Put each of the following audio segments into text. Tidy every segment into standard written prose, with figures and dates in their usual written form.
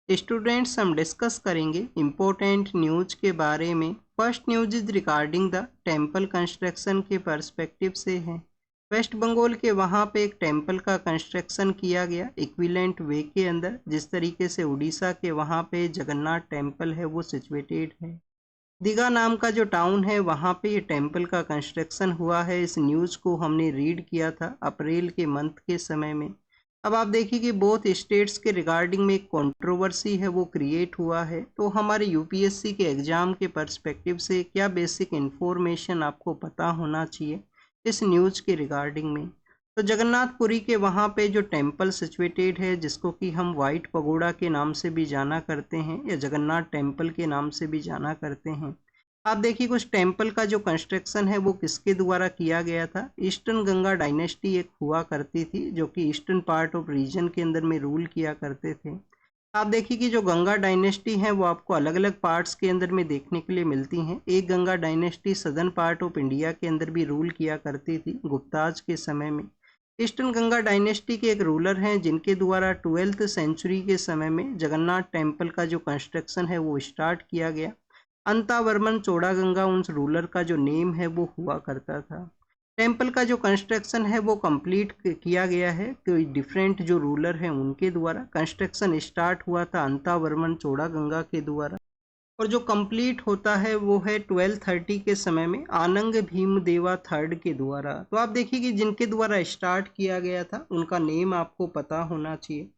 Students, हम discuss करेंगे important news के बारे में। First news is regarding the temple construction के पर्सपेक्टिव से है। वेस्ट बंगाल के वहाँ पे एक टेम्पल का कंस्ट्रक्शन किया गया इक्विवेलेंट वे के अंदर, जिस तरीके से उड़ीसा के वहाँ पे जगन्नाथ टेम्पल है वो सिचुएटेड है। दीघा नाम का जो टाउन है वहाँ पे ये टेम्पल का कंस्ट्रक्शन हुआ है। इस न्यूज़ को हमने रीड किया था अप्रैल के मंथ के समय में। अब आप देखिए कि बोथ स्टेट्स के रिगार्डिंग में एक कंट्रोवर्सी है वो क्रिएट हुआ है। तो हमारे यूपीएससी के एग्ज़ाम के पर्सपेक्टिव से क्या बेसिक इन्फॉर्मेशन आपको पता होना चाहिए इस न्यूज़ के रिगार्डिंग में। तो जगन्नाथपुरी के वहाँ पे जो टेम्पल सिचुएटेड है, जिसको कि हम वाइट पगोड़ा के नाम से भी जाना करते हैं या जगन्नाथ टेम्पल के नाम से भी जाना करते हैं। आप देखिए कुछ टेम्पल का जो कंस्ट्रक्शन है वो किसके द्वारा किया गया था। ईस्टर्न गंगा डायनेस्टी एक हुआ करती थी जो कि ईस्टर्न पार्ट ऑफ रीजन के अंदर में रूल किया करते थे। आप देखिए कि जो गंगा डायनेस्टी है वो आपको अलग अलग पार्ट्स के अंदर में देखने के लिए मिलती हैं। एक Ganga dynasty southern part of India के अंदर भी रूल किया करती थी गुप्ताज के समय में। ईस्टर्न गंगा डायनेस्टी के एक रूलर हैं जिनके द्वारा 12th सेंचुरी के समय में जगन्नाथ टेम्पल का जो कंस्ट्रक्शन है वो स्टार्ट किया गया। अंतावर्मन चोड़ागंगा उन रूलर का जो नेम है वो हुआ करता था। टेम्पल का जो कंस्ट्रक्शन है वो कंप्लीट किया गया है कोई डिफरेंट जो रूलर हैं उनके द्वारा। कंस्ट्रक्शन स्टार्ट हुआ था अंतावर्मन चोड़ागंगा के द्वारा और जो कंप्लीट होता है वो है 1230 के समय में आनंग भीमदेवा थर्ड के द्वारा। तो आप देखिए कि जिनके द्वारा स्टार्ट किया गया था उनका नेम आपको पता होना चाहिए।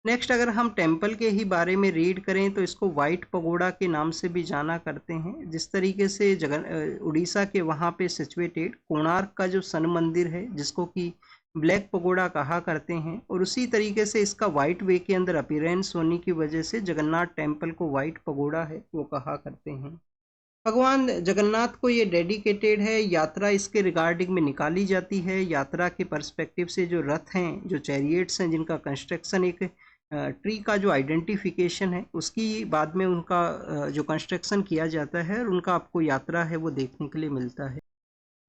नेक्स्ट, अगर हम टेम्पल के ही बारे में रीड करें तो इसको वाइट पगोड़ा के नाम से भी जाना करते हैं। जिस तरीके से उड़ीसा के वहाँ पे सिचुएटेड कोणार्क का जो सन मंदिर है जिसको कि ब्लैक पगोड़ा कहा करते हैं, और उसी तरीके से इसका वाइट वे के अंदर अपीयरेंस होने की वजह से जगन्नाथ टेम्पल को वाइट पगोड़ा है वो कहा करते हैं। भगवान जगन्नाथ को ये डेडिकेटेड है। यात्रा इसके रिगार्डिंग में निकाली जाती है। यात्रा के पर्सपेक्टिव से जो रथ हैं, जो चैरियट्स हैं, जिनका कंस्ट्रक्शन एक ट्री का जो आइडेंटिफिकेशन है उसकी बाद में उनका जो कंस्ट्रक्शन किया जाता है और उनका आपको यात्रा है वो देखने के लिए मिलता है।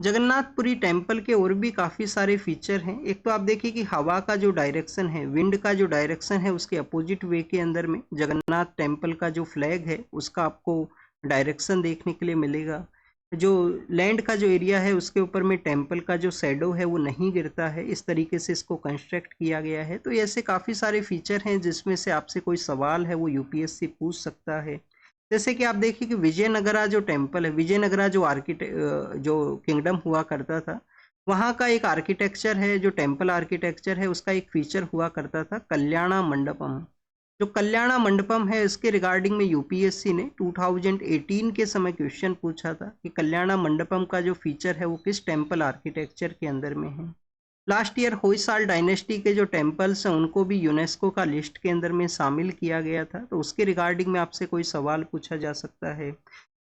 जगन्नाथपुरी टेम्पल के और भी काफ़ी सारे फीचर हैं। एक तो आप देखिए कि हवा का जो डायरेक्शन है, विंड का जो डायरेक्शन है, उसके अपोजिट वे के अंदर में जगन्नाथ टेम्पल का जो फ्लैग है उसका आपको डायरेक्शन देखने के लिए मिलेगा। जो लैंड का जो एरिया है उसके ऊपर में टेम्पल का जो शैडो है वो नहीं गिरता है। इस तरीके से इसको कंस्ट्रक्ट किया गया है। तो ऐसे काफ़ी सारे फीचर हैं जिसमें से आपसे कोई सवाल है वो यूपीएससी पूछ सकता है। जैसे कि आप देखिए कि विजयनगरा जो टेम्पल है, विजयनगरा जो किंगडम हुआ करता था, वहाँ का एक आर्किटेक्चर है, जो टेम्पल आर्किटेक्चर है उसका एक फीचर हुआ करता था कल्याणा मंडपम। जो कल्याणा मंडपम है इसके रिगार्डिंग में यूपीएससी ने 2018 के समय क्वेश्चन पूछा था कि कल्याणा मंडपम का जो फीचर है वो किस टेम्पल आर्किटेक्चर के अंदर में है। लास्ट ईयर होयसाल डायनेस्टी के जो टेम्पल्स हैं उनको भी यूनेस्को का लिस्ट के अंदर में शामिल किया गया था। तो उसके रिगार्डिंग में आपसे कोई सवाल पूछा जा सकता है।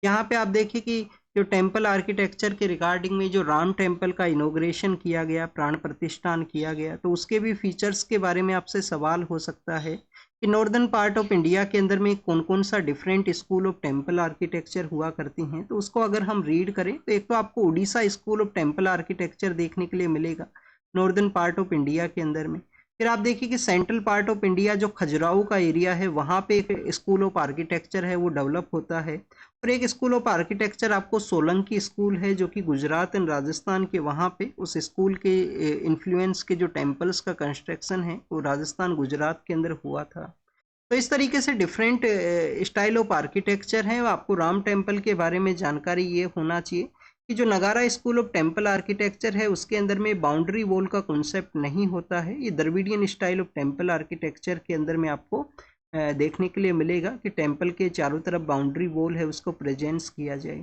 यहाँ पे आप देखिए कि जो टेम्पल आर्किटेक्चर के रिगार्डिंग में जो राम टेम्पल का इनोग्रेशन किया गया, प्राण प्रतिष्ठान किया गया, तो उसके भी फीचर्स के बारे में आपसे सवाल हो सकता है कि नॉर्दर्न पार्ट ऑफ इंडिया के अंदर में कौन कौन सा different school of temple architecture हुआ करती हैं। तो उसको अगर हम रीड करें तो एक तो आपको Orissa school of temple architecture देखने के लिए मिलेगा नॉर्दर्न पार्ट ऑफ इंडिया के अंदर में। फिर आप देखिए कि सेंट्रल पार्ट ऑफ इंडिया जो खजुराहो का एरिया है वहाँ पे एक स्कूल ऑफ आर्किटेक्चर है वो डेवलप होता है। और एक स्कूल ऑफ आर्किटेक्चर आपको सोलंकी स्कूल है जो कि गुजरात एंड राजस्थान के वहाँ पे उस स्कूल के इन्फ्लुएंस के जो टेम्पल्स का कंस्ट्रक्शन है वो राजस्थान गुजरात के अंदर हुआ था। तो इस तरीके से डिफरेंट स्टाइल ऑफ आर्किटेक्चर हैं। आपको राम टेम्पल के बारे में जानकारी ये होना चाहिए कि जो नगारा स्कूल ऑफ टेम्पल आर्किटेक्चर है उसके अंदर में बाउंड्री वॉल का कॉन्सेप्ट नहीं होता है। ये Dravidian style of temple architecture के अंदर में आपको देखने के लिए मिलेगा कि टेम्पल के चारों तरफ बाउंड्री वॉल है उसको प्रेजेंस किया जाए।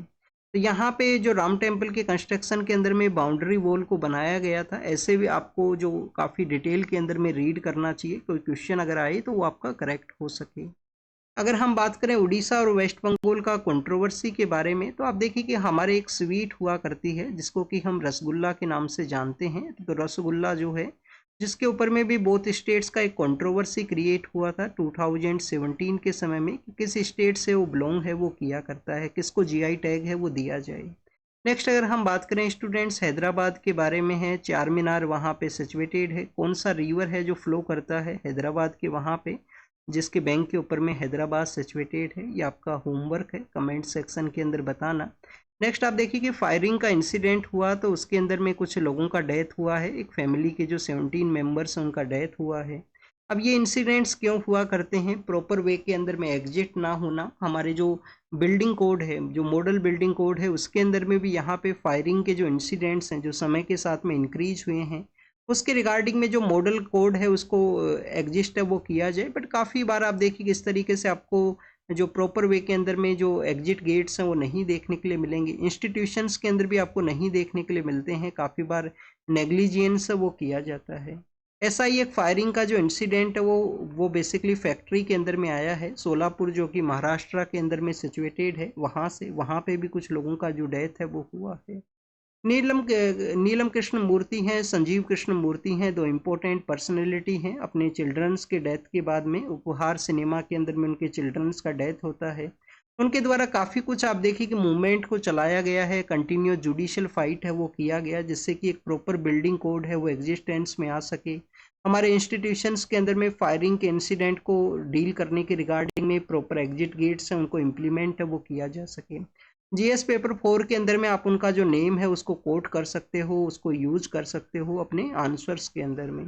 तो यहाँ पे जो राम टेम्पल के कंस्ट्रक्शन के अंदर में बाउंड्री वॉल को बनाया गया था। ऐसे भी आपको जो काफ़ी डिटेल के अंदर में रीड करना चाहिए, कोई क्वेश्चन अगर आए तो वो आपका करेक्ट हो सके। अगर हम बात करें उड़ीसा और वेस्ट बंगाल का कंट्रोवर्सी के बारे में, तो आप देखिए कि हमारे एक स्वीट हुआ करती है जिसको कि हम रसगुल्ला के नाम से जानते हैं। तो रसगुल्ला जो है जिसके ऊपर में भी बोथ स्टेट्स का एक कंट्रोवर्सी क्रिएट हुआ था 2017 के समय में कि किस स्टेट से वो बिलोंग है वो किया करता है, किसको जीआई टैग है वो दिया जाए। नेक्स्ट, अगर हम बात करें स्टूडेंट्स हैदराबाद के बारे में है, चार मीनार वहाँ पे सिचुएटेड है। कौन सा रिवर है जो फ्लो करता है हैदराबाद के वहाँ पे, जिसके बैंक के ऊपर में हैदराबाद सिचुएटेड है। ये आपका होमवर्क है, कमेंट सेक्शन के अंदर बताना। नेक्स्ट आप देखिए कि फायरिंग का इंसिडेंट हुआ तो उसके अंदर में कुछ लोगों का डेथ हुआ है। एक फैमिली के जो 17 मेंबर्स हैं उनका डेथ हुआ है। अब ये इंसिडेंट्स क्यों हुआ करते हैं? प्रॉपर वे के अंदर में एग्जिट ना होना। हमारे जो बिल्डिंग कोड है, जो मॉडल बिल्डिंग कोड है, उसके अंदर में भी यहाँ पे फायरिंग के जो इंसिडेंट्स हैं जो समय के साथ में इंक्रीज हुए हैं, उसके रिगार्डिंग में जो मॉडल कोड है उसको एग्जिस्ट है वो किया जाए। बट काफ़ी बार आप देखिए किस तरीके से आपको जो प्रॉपर वे के अंदर में जो एग्जिट गेट्स हैं वो नहीं देखने के लिए मिलेंगे। इंस्टीट्यूशंस के अंदर भी आपको नहीं देखने के लिए मिलते हैं। काफ़ी बार नेग्लिजेंस वो किया जाता है। ऐसा ही एक फायरिंग का जो इंसिडेंट है वो बेसिकली फैक्ट्री के अंदर में आया है, सोलापुर जो कि महाराष्ट्र के अंदर में सिचुएटेड है। वहाँ पे भी कुछ लोगों का जो डेथ है वो हुआ है। नीलम कृष्ण मूर्ति हैं, संजीव कृष्ण मूर्ति हैं, दो इम्पोर्टेंट पर्सनैलिटी हैं। अपने चिल्ड्रंस के डेथ के बाद में उपहार सिनेमा के अंदर में उनके चिल्ड्रंस का डेथ होता है। उनके द्वारा काफ़ी कुछ आप देखिए कि मूवमेंट को चलाया गया है, कंटिन्यूस जुडिशियल फाइट है वो किया गया, जिससे कि एक प्रॉपर बिल्डिंग कोड है वो एग्जिस्टेंस में आ सके। हमारे इंस्टीट्यूशंस के अंदर में फायरिंग के इंसिडेंट को डील करने के रिगार्डिंग में प्रॉपर एग्जिट गेट्स हैं उनको इम्प्लीमेंट है वो किया जा सके। जीएस पेपर 4 के अंदर में आप उनका जो नेम है उसको कोट कर सकते हो, उसको यूज कर सकते हो अपने आंसर्स के अंदर में।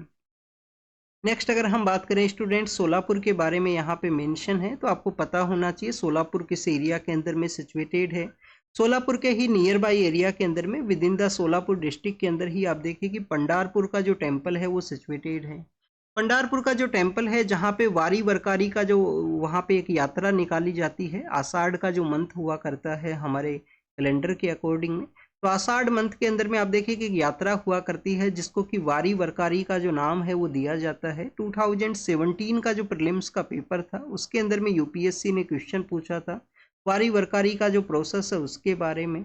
नेक्स्ट अगर हम बात करें स्टूडेंट, सोलापुर के बारे में यहाँ पे मेंशन है, तो आपको पता होना चाहिए सोलापुर किस एरिया के अंदर में सिचुएटेड है। सोलापुर के ही नियर बाई एरिया के अंदर में with in the Solapur district के अंदर ही आप देखिए कि पंडारपुर का जो टेम्पल है वो सिचुएटेड है। पंडारपुर का जो टेम्पल है जहाँ पे वारी वरकारी का जो वहाँ पे एक यात्रा निकाली जाती है, आषाढ़ का जो मंथ हुआ करता है हमारे कैलेंडर के अकॉर्डिंग में, तो आषाढ़ मंथ के अंदर में आप देखिए कि यात्रा हुआ करती है जिसको कि वारी वरकारी का जो नाम है वो दिया जाता है। 2017 का जो प्रीलिम्स का पेपर था उसके अंदर में यूपीएससी ने क्वेश्चन पूछा था वारी वरकारी का जो प्रोसेस है उसके बारे में।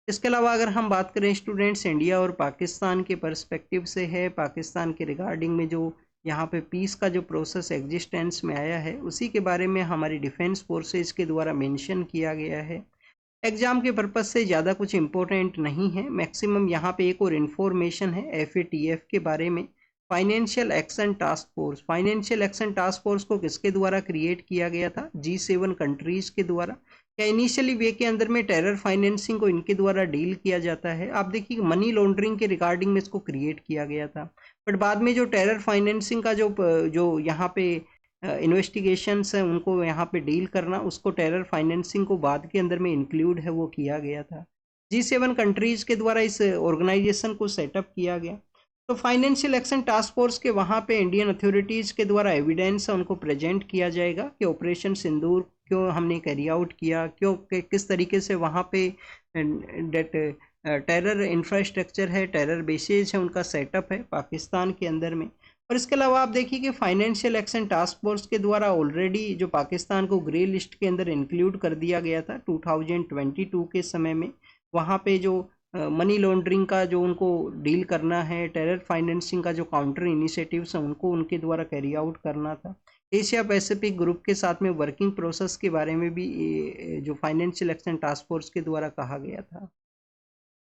इसके अलावा अगर हम बात करें स्टूडेंट्स, इंडिया और पाकिस्तान के पर्सपेक्टिव से है, पाकिस्तान के रिगार्डिंग में जो यहाँ पे पीस का जो प्रोसेस एग्जिस्टेंस में आया है उसी के बारे में हमारी डिफेंस फोर्सेज के द्वारा मेंशन किया गया है। एग्जाम के पर्पज से ज़्यादा कुछ इम्पोर्टेंट नहीं है। मैक्सिमम यहाँ पे एक और इन्फॉर्मेशन है FATF के बारे में, financial action task force. Financial action task force को किसके द्वारा क्रिएट किया गया था? G7 कंट्रीज के द्वारा। क्या इनिशियली वे के अंदर में टेरर फाइनेंसिंग को इनके द्वारा डील किया जाता है? आप देखिए मनी लॉन्ड्रिंग के रिगार्डिंग में इसको क्रिएट किया गया था, बट बाद में जो टेरर फाइनेंसिंग का जो यहाँ पे इन्वेस्टिगेशंस हैं उनको यहाँ पे डील करना, उसको टेरर फाइनेंसिंग को बाद के अंदर में इंक्लूड है वो किया गया था। G7 कंट्रीज के द्वारा इस ऑर्गेनाइजेशन को सेटअप किया गया। तो फाइनेंशियल एक्शन टास्क फोर्स के वहाँ पे इंडियन अथॉरिटीज़ के द्वारा एविडेंस है उनको प्रेजेंट किया जाएगा कि ऑपरेशन सिंदूर क्यों हमने कैरी आउट किया, क्यों किस तरीके से वहाँ पे डेट टेरर इंफ्रास्ट्रक्चर है, टेरर बेसेज है, उनका सेटअप है पाकिस्तान के अंदर में। और इसके अलावा आप देखिए कि फाइनेंशियल एक्शन टास्क फोर्स के द्वारा ऑलरेडी जो पाकिस्तान को ग्रे लिस्ट के अंदर इंक्लूड कर दिया गया था 2022 के समय में। वहाँ पे जो मनी लॉन्ड्रिंग का जो उनको डील करना है, टेरर फाइनेंसिंग का जो काउंटर इनिशिएटिव्स हैं उनको उनके द्वारा कैरी आउट करना था। एशिया पैसिफिक ग्रुप के साथ में वर्किंग प्रोसेस के बारे में भी जो फाइनेंशियल एक्शन टास्क फोर्स के द्वारा कहा गया था।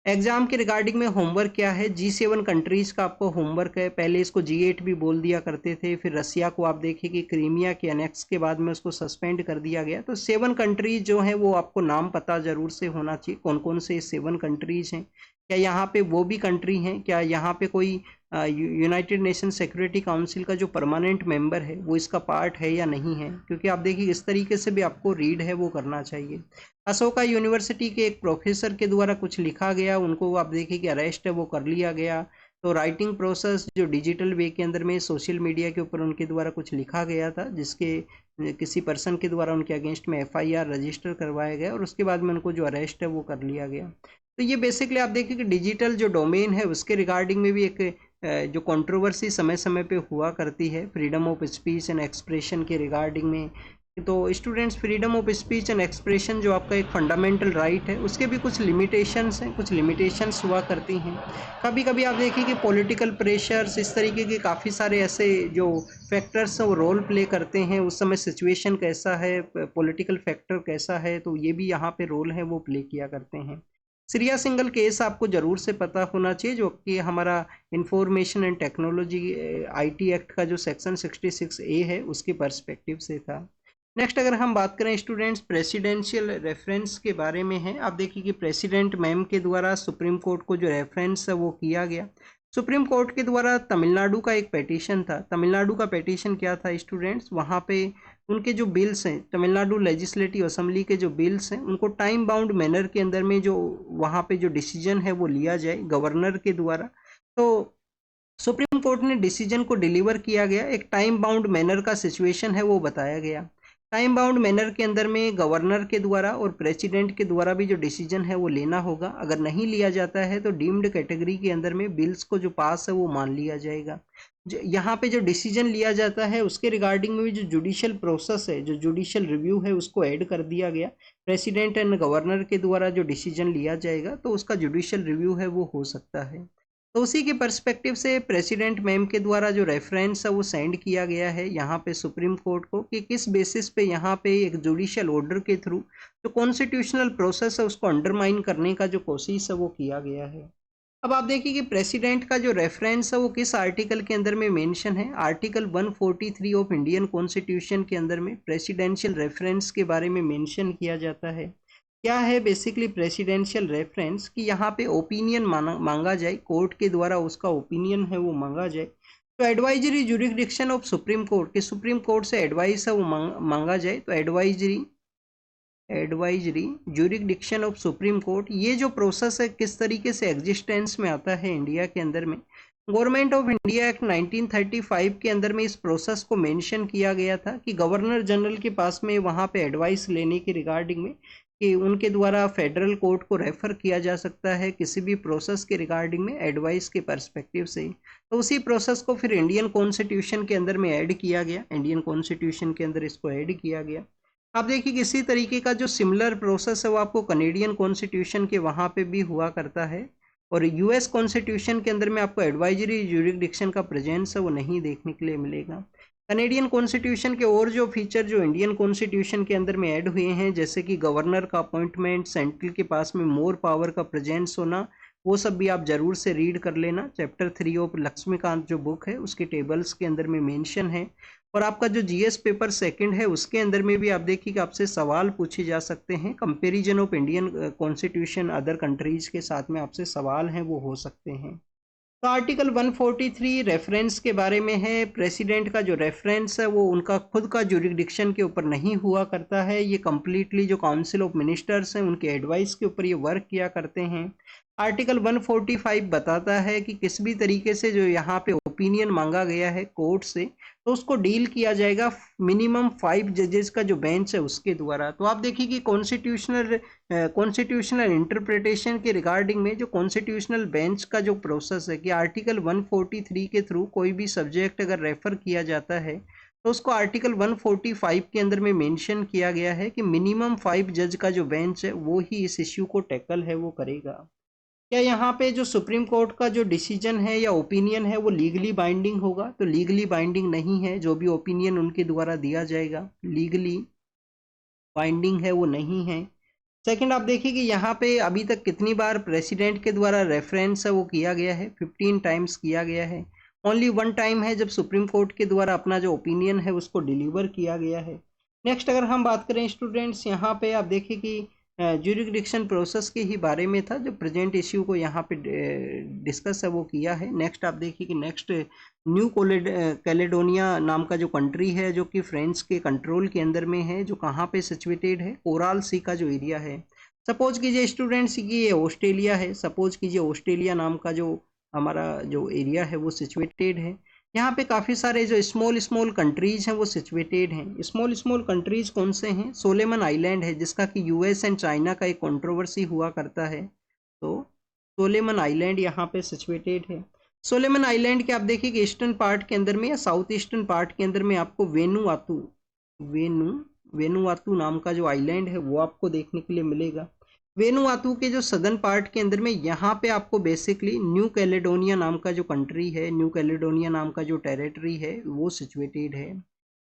एग्जाम के रिगार्डिंग में होमवर्क क्या है? G7 कंट्रीज का आपको होमवर्क है। पहले इसको G8 भी बोल दिया करते थे, फिर रसिया को आप देखिए कि क्रीमिया के अनेक्स के बाद में उसको सस्पेंड कर दिया गया। तो 7 कंट्रीज जो हैं वो आपको नाम पता जरूर से होना चाहिए, कौन कौन से 7 कंट्रीज हैं। क्या यहाँ पे वो भी कंट्री हैं? क्या यहाँ पे कोई यूनाइटेड नेशन सिक्योरिटी काउंसिल का जो परमानेंट मेंबर है वो इसका पार्ट है या नहीं है? क्योंकि आप देखिए इस तरीके से भी आपको रीड है वो करना चाहिए। अशोका यूनिवर्सिटी के एक प्रोफेसर के द्वारा कुछ लिखा गया, उनको आप देखिए कि अरेस्ट है वो कर लिया गया। तो राइटिंग प्रोसेस जो डिजिटल वे के अंदर में सोशल मीडिया के ऊपर उनके द्वारा कुछ लिखा गया था जिसके किसी पर्सन के द्वारा उनके अगेंस्ट में FIR रजिस्टर करवाया गया और उसके बाद में उनको जो अरेस्ट है वो कर लिया गया। तो ये बेसिकली आप देखिए कि डिजिटल जो डोमेन है उसके रिगार्डिंग में भी एक जो कंट्रोवर्सी समय समय पे हुआ करती है freedom of speech and expression के रिगार्डिंग में। तो students, freedom of speech and expression जो आपका एक फंडामेंटल राइट है उसके भी कुछ लिमिटेशंस हैं, कुछ लिमिटेशंस हुआ करती हैं। कभी कभी आप देखिए कि पॉलिटिकल प्रेशर्स, इस तरीके के काफ़ी सारे ऐसे जो फैक्टर्स हैं वो रोल प्ले करते हैं। उस समय सिचुएशन कैसा है, पॉलिटिकल फैक्टर कैसा है, तो ये भी यहाँ पे रोल है वो प्ले किया करते हैं। श्रेया सिंगल केस आपको जरूर से पता होना चाहिए, जो कि हमारा information and technology IT act का जो सेक्शन 66A है उसके पर्सपेक्टिव से था। नेक्स्ट अगर हम बात करें स्टूडेंट्स प्रेसिडेंशियल रेफरेंस के बारे में है, आप देखिए कि प्रेसिडेंट मैम के द्वारा सुप्रीम कोर्ट को जो रेफरेंस है वो किया गया। सुप्रीम कोर्ट के द्वारा तमिलनाडु का एक पेटिशन था। तमिलनाडु का पेटिशन क्या था स्टूडेंट्स, वहाँ पे उनके जो बिल्स हैं, तमिलनाडु लेजिस्लेटिव असेंबली के जो बिल्स हैं, उनको टाइम बाउंड मैनर के अंदर में जो वहाँ पे जो डिसीजन है वो लिया जाए गवर्नर के द्वारा। तो सुप्रीम कोर्ट ने डिसीजन को डिलीवर किया गया, एक टाइम बाउंड मैनर का सिचुएशन है वो बताया गया। टाइम बाउंड मैनर के अंदर में गवर्नर के द्वारा और प्रेसिडेंट के द्वारा भी जो डिसीजन है वो लेना होगा। अगर नहीं लिया जाता है तो डीम्ड कैटेगरी के अंदर में बिल्स को जो पास है वो मान लिया जाएगा। यहाँ पे जो डिसीजन लिया जाता है उसके रिगार्डिंग में भी जो जुडिशियल प्रोसेस है, जो जुडिशियल रिव्यू है, उसको ऐड कर दिया गया। प्रेसिडेंट एंड गवर्नर के द्वारा जो डिसीजन लिया जाएगा तो उसका जुडिशियल रिव्यू है वो हो सकता है। तो उसी के पर्सपेक्टिव से प्रेसिडेंट मैम के द्वारा जो रेफरेंस है वो सेंड किया गया है यहाँ पे सुप्रीम कोर्ट को, कि किस बेसिस पे यहाँ पे एक जुडिशियल ऑर्डर के थ्रू जो कॉन्स्टिट्यूशनल प्रोसेस है उसको अंडरमाइन करने का जो कोशिश है वो किया गया है। अब आप देखिए कि प्रेसिडेंट का जो रेफरेंस है वो किस आर्टिकल के अंदर में मेंशन है। आर्टिकल 143 ऑफ इंडियन कॉन्स्टिट्यूशन के अंदर में प्रेसिडेंशियल रेफरेंस के बारे में मेंशन किया जाता है। क्या है बेसिकली प्रेसिडेंशियल रेफरेंस, कि यहाँ पे ओपिनियन मांगा जाए, कोर्ट के द्वारा उसका ओपिनियन है वो मांगा जाए। तो advisory jurisdiction of supreme court, के सुप्रीम कोर्ट से एडवाइस है वो मांगा जाए। तो advisory jurisdiction of supreme court, ये जो प्रोसेस है किस तरीके से एग्जिस्टेंस में आता है इंडिया के अंदर में। गवर्नमेंट ऑफ इंडिया एक्ट 1935 के अंदर में इस प्रोसेस को मेंशन किया गया था कि गवर्नर जनरल के पास में वहाँ पे एडवाइस लेने के रिगार्डिंग में, कि उनके द्वारा फेडरल कोर्ट को रेफर किया जा सकता है किसी भी प्रोसेस के रिगार्डिंग में एडवाइस के पर्सपेक्टिव से। तो उसी प्रोसेस को फिर इंडियन कॉन्स्टिट्यूशन के अंदर में ऐड किया गया, इंडियन कॉन्स्टिट्यूशन के अंदर इसको ऐड किया गया। आप देखिए कि इसी तरीके का जो सिमिलर प्रोसेस है वो आपको कनेडियन कॉन्स्टिट्यूशन के वहाँ पे भी हुआ करता है, और यूएस कॉन्स्टिट्यूशन के अंदर में आपको एडवाइजरी जुरिडिक्शन का प्रेजेंस है वो नहीं देखने के लिए मिलेगा। कनेडियन कॉन्स्टिट्यूशन के और जो फीचर जो इंडियन कॉन्स्टिट्यूशन के अंदर में ऐड हुए हैं, जैसे कि गवर्नर का अपॉइंटमेंट, सेंट्रल के पास में मोर पावर का प्रेजेंस होना, वो सब भी आप जरूर से रीड कर लेना। चैप्टर 3 ऑफ लक्ष्मीकांत जो बुक है उसके टेबल्स के अंदर में मेंशन है। और आपका जो जीएस पेपर सेकंड है उसके अंदर में भी आप देखिए कि आपसे सवाल पूछे जा सकते हैं। Comparison of Indian constitution other countries के साथ में आपसे सवाल हैं वो हो सकते हैं। तो आर्टिकल 143 रेफरेंस के बारे में है। प्रेसिडेंट का जो रेफरेंस है वो उनका खुद का जुरिडिक्शन के ऊपर नहीं हुआ करता है, ये कम्प्लीटली जो काउंसिल ऑफ मिनिस्टर्स हैं उनके एडवाइस के ऊपर ये वर्क किया करते हैं। आर्टिकल 145 बताता है कि किस भी तरीके से जो यहाँ पे ओपिनियन मांगा गया है कोर्ट से, तो उसको डील किया जाएगा मिनिमम 5 जजेस का जो बेंच है उसके द्वारा। तो आप देखिए कि कॉन्स्टिट्यूशनल इंटरप्रिटेशन के रिगार्डिंग में जो कॉन्स्टिट्यूशनल बेंच का जो प्रोसेस है, कि आर्टिकल 143 के थ्रू कोई भी सब्जेक्ट अगर रेफर किया जाता है तो उसको आर्टिकल 145 के अंदर में मेंशन किया गया है कि मिनिमम 5 जज का जो बेंच है वो ही इस इश्यू को टैकल है वो करेगा। क्या यहाँ पे जो सुप्रीम कोर्ट का जो डिसीजन है या ओपिनियन है वो लीगली बाइंडिंग होगा? तो लीगली बाइंडिंग नहीं है। जो भी ओपिनियन उनके द्वारा दिया जाएगा लीगली बाइंडिंग है वो नहीं है। सेकंड, आप देखिए कि यहाँ पे अभी तक कितनी बार प्रेसिडेंट के द्वारा रेफरेंस है वो किया गया है, 15 टाइम्स किया गया है। ओनली 1 टाइम है जब सुप्रीम कोर्ट के द्वारा अपना जो ओपिनियन है उसको डिलीवर किया गया है। नेक्स्ट अगर हम बात करें स्टूडेंट्स, यहाँ पे आप देखिए कि ज्यूरिडिक्शन प्रोसेस के ही बारे में था जो प्रेजेंट इश्यू को यहाँ पे डिस्कस है वो किया है। नेक्स्ट आप देखिए कि नेक्स्ट न्यू कैलेडोनिया नाम का जो कंट्री है जो कि फ्रेंच के कंट्रोल के अंदर में है, जो कहाँ पे सिचुएटेड है, कोराल सी का जो एरिया है। सपोज कीजिए स्टूडेंट्स कि ये ऑस्ट्रेलिया है, सपोज कीजिए ऑस्ट्रेलिया नाम का जो हमारा जो एरिया है वो सिचुएटेड है। यहाँ पे काफ़ी सारे जो स्मॉल कंट्रीज हैं वो सिचुएटेड हैं। स्मॉल कंट्रीज कौन से हैं? सोलेमन आइलैंड है, जिसका कि यूएस एंड चाइना का एक कंट्रोवर्सी हुआ करता है। तो सोलेमन आइलैंड यहाँ पे सिचुएटेड है। सोलेमन आइलैंड के आप देखिए कि ईस्टर्न पार्ट के अंदर में या साउथ ईस्टर्न पार्ट के अंदर में आपको वेनुआतू नाम का जो आइलैंड है वो आपको देखने के लिए मिलेगा। वेनुआतू के जो सदर्न पार्ट के अंदर में यहाँ पे आपको बेसिकली न्यू कैलेडोनिया नाम का जो कंट्री है, न्यू कैलेडोनिया नाम का जो टेरिटरी है वो सिचुएटेड है।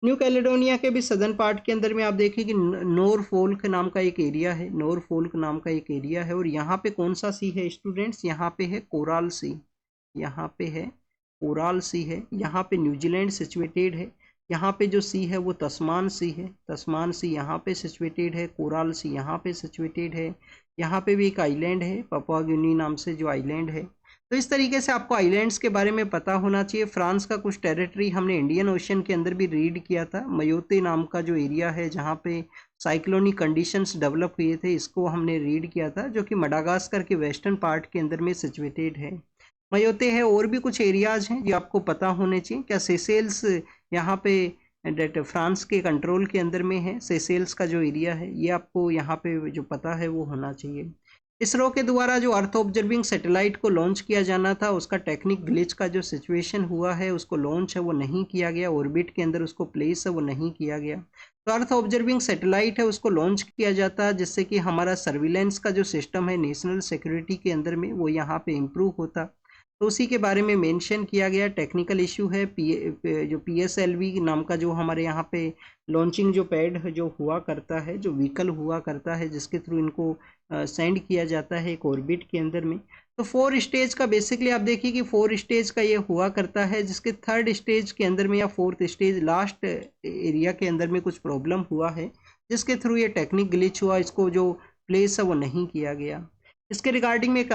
न्यू कैलेडोनिया के भी सदर्न पार्ट के अंदर में आप देखिए कि नॉरफोल्क नाम का एक एरिया है, नॉरफोल्क नाम का एक एरिया है। और यहाँ पे कौन सा सी है स्टूडेंट्स? यहाँ पे है कोराल सी, यहाँ पे है कोराल सी है। यहाँ पे न्यूजीलैंड सिचुएटेड है। यहाँ पे जो सी है वो तस्मान सी है, तस्मान सी यहाँ पे सिचुएटेड है, कोराल सी यहाँ पे सिचुएटेड है। यहाँ पे भी एक आइलैंड है, पपुआ गिनी नाम से जो आइलैंड है। तो इस तरीके से आपको आइलैंड्स के बारे में पता होना चाहिए। फ्रांस का कुछ टेरिटरी हमने इंडियन ओशन के अंदर भी रीड किया था। मयोते नाम का जो एरिया है जहाँ पे साइक्लोनिक कंडीशंस डेवलप हुए थे, इसको हमने रीड किया था, जो कि मडागास्कर के वेस्टर्न पार्ट के अंदर में सिचुएटेड है। मयोते है, और भी कुछ एरियाज हैं जो आपको पता होने चाहिए। क्या सेसेल्स यहाँ पे डेट फ्रांस के कंट्रोल के अंदर में है? सेसेल्स का जो एरिया है ये आपको यहाँ पे जो पता है वो होना चाहिए। इसरो के द्वारा जो अर्थ ऑब्जर्विंग सैटेलाइट को लॉन्च किया जाना था, उसका टेक्निक ग्लिच का जो सिचुएशन हुआ है, उसको लॉन्च है वो नहीं किया गया, ऑर्बिट के अंदर उसको प्लेस है वो नहीं किया गया। तो अर्थ ऑब्जर्विंग सैटेलाइट है उसको लॉन्च किया जाता है जिससे कि हमारा सर्विलेंस का जो सिस्टम है नेशनल सिक्योरिटी के अंदर में वो यहाँ पे इम्प्रूव होता। तो उसी के बारे में मेंशन किया गया। टेक्निकल इशू है जो PSLV नाम का जो हमारे यहाँ पे लॉन्चिंग जो पैड जो हुआ करता है, जो व्हीकल हुआ करता है जिसके थ्रू इनको सेंड किया जाता है एक ऑर्बिट के अंदर में। तो 4 स्टेज का बेसिकली आप देखिए कि 4 स्टेज का ये हुआ करता है, जिसके 3rd स्टेज के अंदर में या 4th स्टेज लास्ट एरिया के अंदर में कुछ प्रॉब्लम हुआ है जिसके थ्रू ये टेक्निक ग्लिच हुआ, इसको जो प्लेस है वो नहीं किया गया। इसके रिगार्डिंग में एक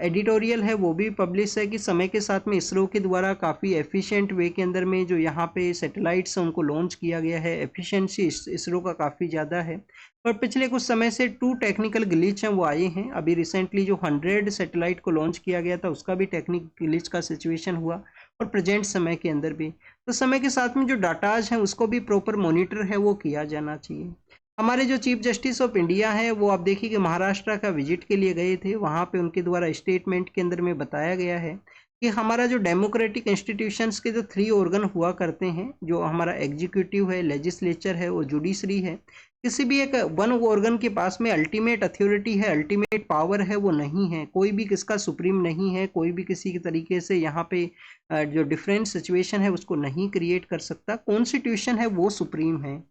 एडिटोरियल है वो भी पब्लिश है कि समय के साथ में इसरो के द्वारा काफ़ी एफिशिएंट वे के अंदर में जो यहाँ पे सैटेलाइट्स हैं उनको लॉन्च किया गया है। एफिशिएंसी इसरो का काफ़ी ज़्यादा है, पर पिछले कुछ समय से 2 टेक्निकल ग्लिच हैं वो आए हैं। अभी रिसेंटली जो 100 सैटेलाइट को लॉन्च किया गया था उसका भी टेक्निक ग्लिच का सिचुएशन हुआ, और प्रेजेंट समय के अंदर भी। तो समय के साथ में जो डाटाज हैं उसको भी प्रॉपर मॉनिटर है वो किया जाना चाहिए। हमारे जो चीफ जस्टिस ऑफ इंडिया है वो आप देखिए कि महाराष्ट्र का विजिट के लिए गए थे। वहाँ पे उनके द्वारा स्टेटमेंट के अंदर में बताया गया है कि हमारा जो डेमोक्रेटिक इंस्टीट्यूशंस के जो 3 ऑर्गन हुआ करते हैं, जो हमारा एग्जीक्यूटिव है, लेजिस्लेचर है और जुडिशरी है, किसी भी एक वन ऑर्गन के पास में अल्टीमेट अथॉरिटी है, अल्टीमेट पावर है वो नहीं है। कोई भी किसका सुप्रीम नहीं है, कोई भी किसी के तरीके से यहाँ पे जो डिफरेंट सिचुएशन है उसको नहीं क्रिएट कर सकता। कॉन्स्टिट्यूशन है वो सुप्रीम है।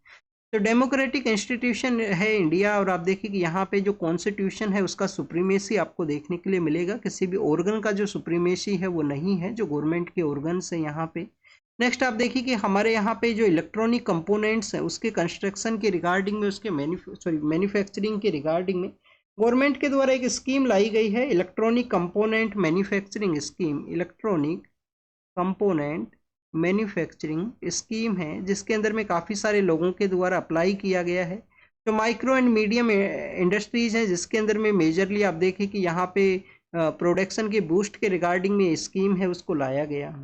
तो डेमोक्रेटिक इंस्टीट्यूशन है इंडिया, और आप देखिए कि यहाँ पे जो कॉन्स्टिट्यूशन है उसका सुप्रीमेसी आपको देखने के लिए मिलेगा। किसी भी ऑर्गन का जो सुप्रीमेसी है वो नहीं है, जो गवर्नमेंट के ऑर्गन्स हैं यहाँ पे। नेक्स्ट आप देखिए कि हमारे यहाँ पे जो इलेक्ट्रॉनिक कंपोनेंट्स हैं उसके कंस्ट्रक्शन के रिगार्डिंग में, उसके मैन्युफैक्चरिंग के रिगार्डिंग में गवर्नमेंट के द्वारा एक स्कीम लाई गई है, electronic component manufacturing scheme. Electronic component manufacturing scheme है जिसके अंदर में काफ़ी सारे लोगों के द्वारा अप्लाई किया गया है। जो माइक्रो एंड मीडियम इंडस्ट्रीज हैं जिसके अंदर में मेजरली आप देखें कि यहाँ पे प्रोडक्शन के बूस्ट के रिगार्डिंग में स्कीम है उसको लाया गया है।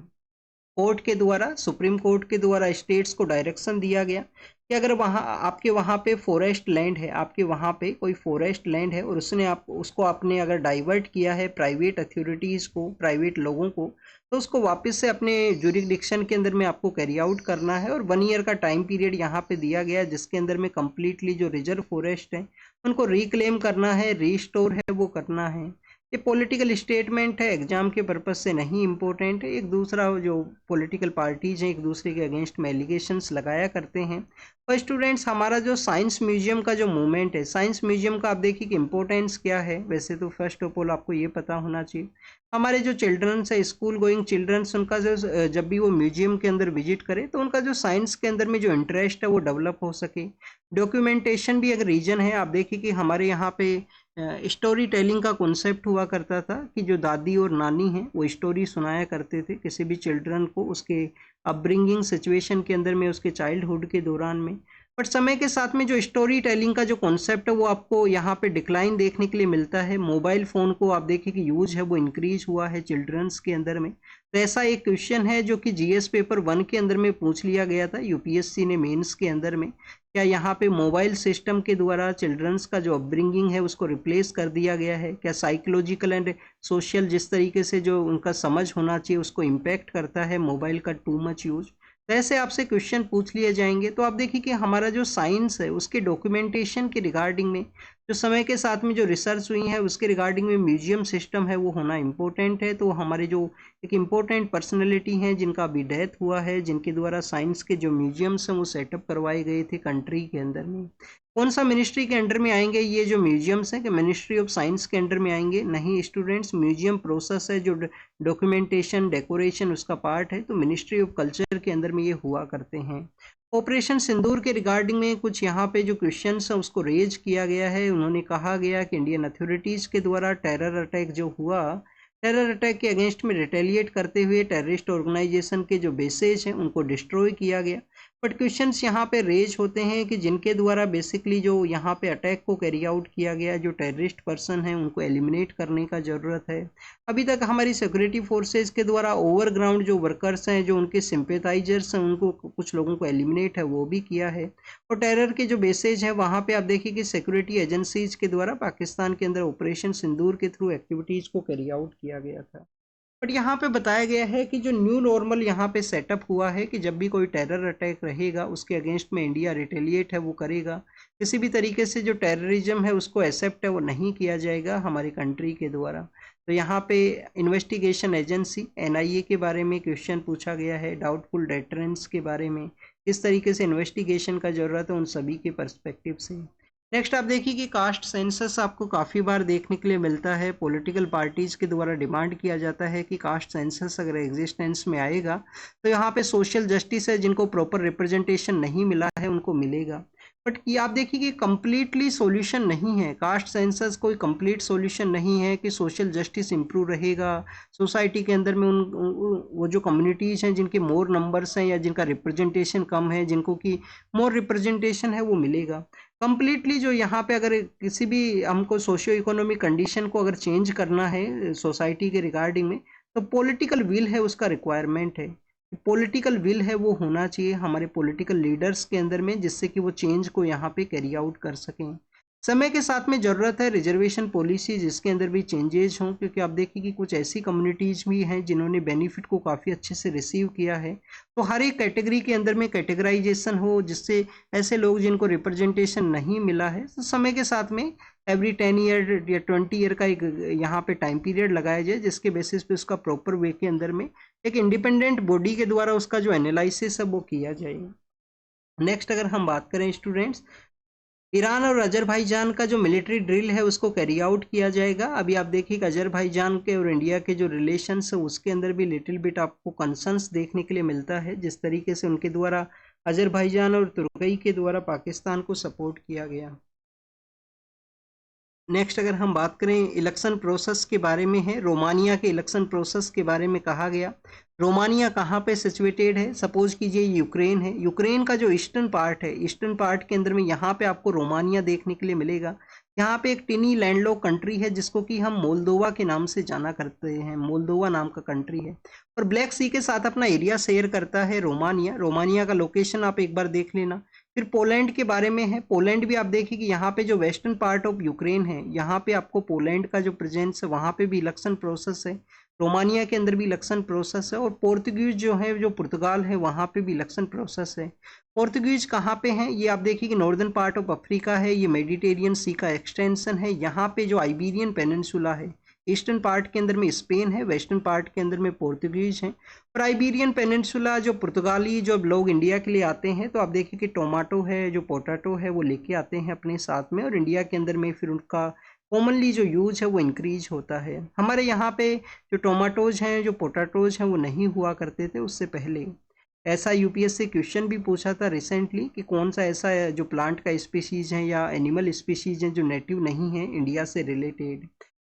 कोर्ट के द्वारा, सुप्रीम कोर्ट के द्वारा स्टेट्स को डायरेक्शन दिया गया कि अगर आपके वहाँ पे फॉरेस्ट लैंड है, आपके वहाँ पे कोई फॉरेस्ट लैंड है और उसको आपने अगर डाइवर्ट किया है प्राइवेट अथॉरिटीज़ को, प्राइवेट लोगों को, तो उसको वापस से अपने जुरिडिक्शन के अंदर में आपको कैरी आउट करना है। और 1 ईयर का टाइम पीरियड यहाँ पे दिया गया है जिसके अंदर में कम्प्लीटली जो रिजर्व फॉरेस्ट है उनको रिक्लेम करना है, रीस्टोर है वो करना है। ये पॉलिटिकल स्टेटमेंट है, एग्जाम के पर्पज से नहीं इम्पोर्टेंट है। एक दूसरा जो पॉलिटिकल पार्टीज हैं एक दूसरे के अगेंस्ट में एलिगेशंस लगाया करते हैं। और स्टूडेंट्स, हमारा जो साइंस म्यूजियम का जो मूवमेंट है, साइंस म्यूजियम का आप देखिए कि इम्पोर्टेंस क्या है। वैसे तो फर्स्ट ऑफ ऑल आपको ये पता होना चाहिए, हमारे जो चिल्ड्रंस है, स्कूल गोइंग चिल्ड्रंस, उनका जो जब भी वो म्यूजियम के अंदर विजिट करे तो उनका जो साइंस के अंदर में जो इंटरेस्ट है वो डेवलप हो सके। डॉक्यूमेंटेशन भी एक रीजन है। आप देखिए कि हमारे यहाँ पे स्टोरी टेलिंग का कॉन्सेप्ट हुआ करता था कि जो दादी और नानी हैं वो स्टोरी सुनाया करते थे किसी भी चिल्ड्रन को उसके अपब्रिंगिंग सिचुएशन के अंदर में, उसके चाइल्डहुड के दौरान में। बट समय के साथ में जो स्टोरी टेलिंग का जो कॉन्सेप्ट है वो आपको यहाँ पे डिक्लाइन देखने के लिए मिलता है। मोबाइल फ़ोन को आप देखिए कि यूज है वो इंक्रीज हुआ है चिल्ड्रंस के अंदर में। तो ऐसा एक क्वेश्चन है जो कि GS पेपर 1 के अंदर में पूछ लिया गया था, UPSC ने मेंस के अंदर में। क्या यहाँ पे मोबाइल सिस्टम के द्वारा चिल्ड्रंस का जो अपब्रिंगिंग है उसको रिप्लेस कर दिया गया है? क्या साइकोलॉजिकल एंड सोशल जिस तरीके से जो उनका समझ होना चाहिए उसको इम्पैक्ट करता है मोबाइल का टू मच यूज? तो ऐसे आपसे क्वेश्चन पूछ लिए जाएंगे। तो आप देखिए कि हमारा जो साइंस है उसके डॉक्यूमेंटेशन के रिगार्डिंग में जो समय के साथ में जो रिसर्च हुई है उसके रिगार्डिंग में म्यूजियम सिस्टम है वो होना इम्पोर्टेंट है। तो हमारे जो एक इम्पोर्टेंट पर्सनैलिटी हैं जिनका अभी डेथ हुआ है, जिनके द्वारा साइंस के जो म्यूजियम्स हैं वो सेटअप करवाए गए थे कंट्री के अंदर में। कौन सा मिनिस्ट्री के अंडर में आएंगे ये जो म्यूजियम्स हैं, कि मिनिस्ट्री ऑफ साइंस के अंडर में आएंगे? नहीं स्टूडेंट्स, म्यूजियम प्रोसेस है जो डॉक्यूमेंटेशन डेकोरेशन उसका पार्ट है, तो मिनिस्ट्री ऑफ कल्चर के अंदर में ये हुआ करते हैं। ऑपरेशन सिंदूर के रिगार्डिंग में कुछ यहाँ पे जो क्वेश्चंस हैं उसको रेज किया गया है। उन्होंने कहा गया कि इंडियन अथॉरिटीज़ के द्वारा टेरर अटैक जो हुआ, टेरर अटैक के अगेंस्ट में रिटेलिएट करते हुए टेररिस्ट ऑर्गेनाइजेशन के जो बेसेज हैं उनको डिस्ट्रॉय किया गया। बट क्वेश्चंस यहाँ पे रेज होते हैं कि जिनके द्वारा बेसिकली जो यहाँ पे अटैक को कैरी आउट किया गया, जो टेररिस्ट पर्सन हैं उनको एलिमिनेट करने का ज़रूरत है। अभी तक हमारी सिक्योरिटी फोर्सेज के द्वारा ओवरग्राउंड जो वर्कर्स हैं, जो उनके सिंपेथाइजर्स हैं, उनको कुछ लोगों को एलिमिनेट है वो भी किया है। और टेरर के जो बेसेज हैं वहाँ पे आप देखिए कि सिक्योरिटी एजेंसीज के द्वारा पाकिस्तान के अंदर ऑपरेशन सिंदूर के थ्रू एक्टिविटीज़ को कैरी आउट किया गया था। बट यहाँ पे बताया गया है कि जो न्यू नॉर्मल यहाँ पे सेटअप हुआ है कि जब भी कोई टेरर अटैक रहेगा उसके अगेंस्ट में इंडिया रिटेलिएट है वो करेगा। किसी भी तरीके से जो टेररिज्म है उसको एक्सेप्ट है वो नहीं किया जाएगा हमारी कंट्री के द्वारा। तो यहाँ पे इन्वेस्टिगेशन एजेंसी NIA के बारे में क्वेश्चन पूछा गया है, डाउटफुल डेटरेंस के बारे में, किस तरीके से इन्वेस्टिगेशन का ज़रूरत है उन सभी के पर्सपेक्टिव से। नेक्स्ट आप देखिए कि कास्ट सेंसस आपको काफ़ी बार देखने के लिए मिलता है। पॉलिटिकल पार्टीज़ के द्वारा डिमांड किया जाता है कि कास्ट सेंसस अगर एग्जिस्टेंस में आएगा तो यहाँ पे सोशल जस्टिस है, जिनको प्रॉपर रिप्रेजेंटेशन नहीं मिला है उनको मिलेगा। बट ये आप देखिए कि कम्प्लीटली सॉल्यूशन नहीं है, कास्ट सेंसस कोई कंप्लीट सॉल्यूशन नहीं है कि सोशल जस्टिस इम्प्रूव रहेगा सोसाइटी के अंदर में। वो जो कम्युनिटीज़ हैं जिनके मोर नंबर्स हैं या जिनका रिप्रेजेंटेशन कम है, जिनको कि मोर रिप्रेजेंटेशन है वो मिलेगा। कम्प्लीटली जो यहाँ पे अगर किसी भी हमको सोशियो इकोनॉमिक कंडीशन को अगर चेंज करना है सोसाइटी के रिगार्डिंग में, तो पॉलिटिकल विल है उसका रिक्वायरमेंट है। पॉलिटिकल विल है वो होना चाहिए हमारे पॉलिटिकल लीडर्स के अंदर में, जिससे कि वो चेंज को यहाँ पे कैरी आउट कर सकें। समय के साथ में ज़रूरत है रिजर्वेशन पॉलिसी जिसके अंदर भी चेंजेज हों, क्योंकि आप देखिए कि कुछ ऐसी कम्युनिटीज़ भी हैं जिन्होंने बेनिफिट को काफ़ी अच्छे से रिसीव किया है। तो हर एक कैटेगरी के अंदर में कैटेगराइजेशन हो, जिससे ऐसे लोग जिनको रिप्रेजेंटेशन नहीं मिला है तो समय के साथ में एवरी 10 ईयर या 20 ईयर का एक यहाँ पे टाइम पीरियड लगाया जाए, जिसके बेसिस पे उसका प्रॉपर वे के अंदर में एक इंडिपेंडेंट बॉडी के द्वारा उसका जो एनालिसिस है वो किया जाएगा। नेक्स्ट अगर हम बात करें स्टूडेंट्स, ईरान और अजरबैजान का जो मिलिट्री ड्रिल है उसको कैरी आउट किया जाएगा। अभी आप देखिए कि अजरबैजान के और इंडिया के जो रिलेशंस है उसके अंदर भी लिटिल बिट आपको कंसर्न्स देखने के लिए मिलता है, जिस तरीके से उनके द्वारा अजरबैजान और तुर्की के द्वारा पाकिस्तान को सपोर्ट किया गया। नेक्स्ट अगर हम बात करें इलेक्शन प्रोसेस के बारे में है, रोमानिया के इलेक्शन प्रोसेस के बारे में कहा गया। रोमानिया कहाँ पे सिचुएटेड है? सपोज कीजिए यूक्रेन है, यूक्रेन का जो ईस्टर्न पार्ट है, ईस्टर्न पार्ट के अंदर में यहाँ पे आपको रोमानिया देखने के लिए मिलेगा। यहाँ पे एक टिनी लैंडलॉक कंट्री है जिसको कि हम मोल्दोवा के नाम से जाना करते हैं, मोल्दोवा नाम का कंट्री है, और ब्लैक सी के साथ अपना एरिया शेयर करता है रोमानिया। रोमानिया का लोकेशन आप एक बार देख लेना। फिर पोलैंड के बारे में है, पोलैंड भी आप देखिए कि यहाँ पे जो वेस्टर्न पार्ट ऑफ यूक्रेन है, यहाँ पे आपको पोलैंड का जो प्रेजेंस है वहाँ पे भी इलेक्शन प्रोसेस है। रोमानिया के अंदर भी इलेक्शन प्रोसेस है। और पोर्तुगीज जो है, जो पुर्तगाल है, वहाँ पे भी इलेक्शन प्रोसेस है। पोर्तुगीज कहाँ पे हैं? ये आप देखिए कि नॉर्दर्न पार्ट ऑफ अफ्रीका है, ये मेडिटेरियन सी का एक्सटेंशन है। यहाँ पे जो आइबेरियन पेनिनसुला है, ईस्टर्न पार्ट के अंदर में स्पेन है, वेस्टर्न पार्ट के अंदर में पोर्तुगीज हैं। और आइबेरियन पेनिनसुला जो पुर्तगाली जो लोग इंडिया के लिए आते हैं, तो आप देखिए कि टोमेटो है, जो पोटैटो है, वो लेके आते हैं अपने साथ में, और इंडिया के अंदर में फिर उनका कॉमनली जो यूज है वो इंक्रीज होता है। हमारे यहाँ पे जो टोमेटोज हैं, जो पोटैटोज हैं, वो नहीं हुआ करते थे उससे पहले। ऐसा यूपीएस से क्वेश्चन भी पूछा था रिसेंटली कि कौन सा ऐसा जो प्लांट का स्पीशीज़ है या एनिमल स्पीशीज़ हैं जो नेटिव नहीं है इंडिया से रिलेटेड।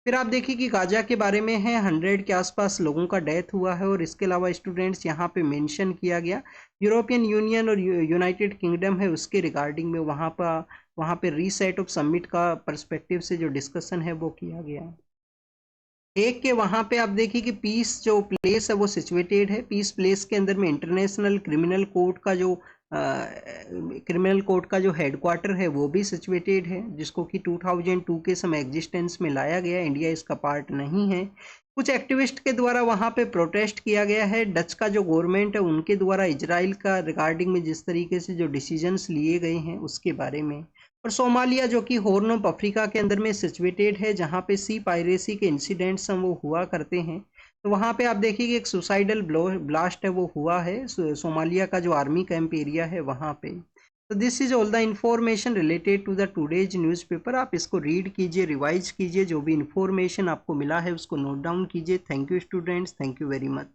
फिर आप देखिए कि गाजा के बारे में है, 100 के आसपास लोगों का डेथ हुआ है। और इसके अलावा स्टूडेंट्स यहाँ पे मेंशन किया गया यूरोपियन यूनियन और यूनाइटेड किंगडम है उसके रिगार्डिंग में वहाँ पे रीसेट ऑफ समिट का पर्सपेक्टिव से जो डिस्कशन है वो किया गया। एक के वहाँ पे आप देखिए कि पीस जो प्लेस है वो सिचुएटेड है। पीस प्लेस के अंदर में इंटरनेशनल क्रिमिनल कोर्ट का जो हेडक्वार्टर है वो भी सिचुएटेड है, जिसको कि 2002 के समय एग्जिस्टेंस में लाया गया। इंडिया इसका पार्ट नहीं है। कुछ एक्टिविस्ट के द्वारा वहाँ पे प्रोटेस्ट किया गया है। डच का जो गवर्नमेंट है उनके द्वारा इजराइल का रिगार्डिंग में जिस तरीके से जो डिसीजंस लिए गए हैं उसके बारे में। और सोमालिया जो कि हॉर्न ऑफ अफ्रीका के अंदर में सिचुएटेड है, जहाँ पे सी पायरेसी के इंसिडेंट्स हम वो हुआ करते हैं। तो वहाँ पे आप देखिए कि एक सुसाइडल ब्लास्ट है वो हुआ है सोमालिया का जो आर्मी कैंप एरिया है वहाँ पे। तो this is all the information related to the today's newspaper. आप इसको रीड कीजिए, रिवाइज कीजिए, जो भी इंफॉर्मेशन आपको मिला है उसको नोट डाउन कीजिए। Thank you students, thank you very much.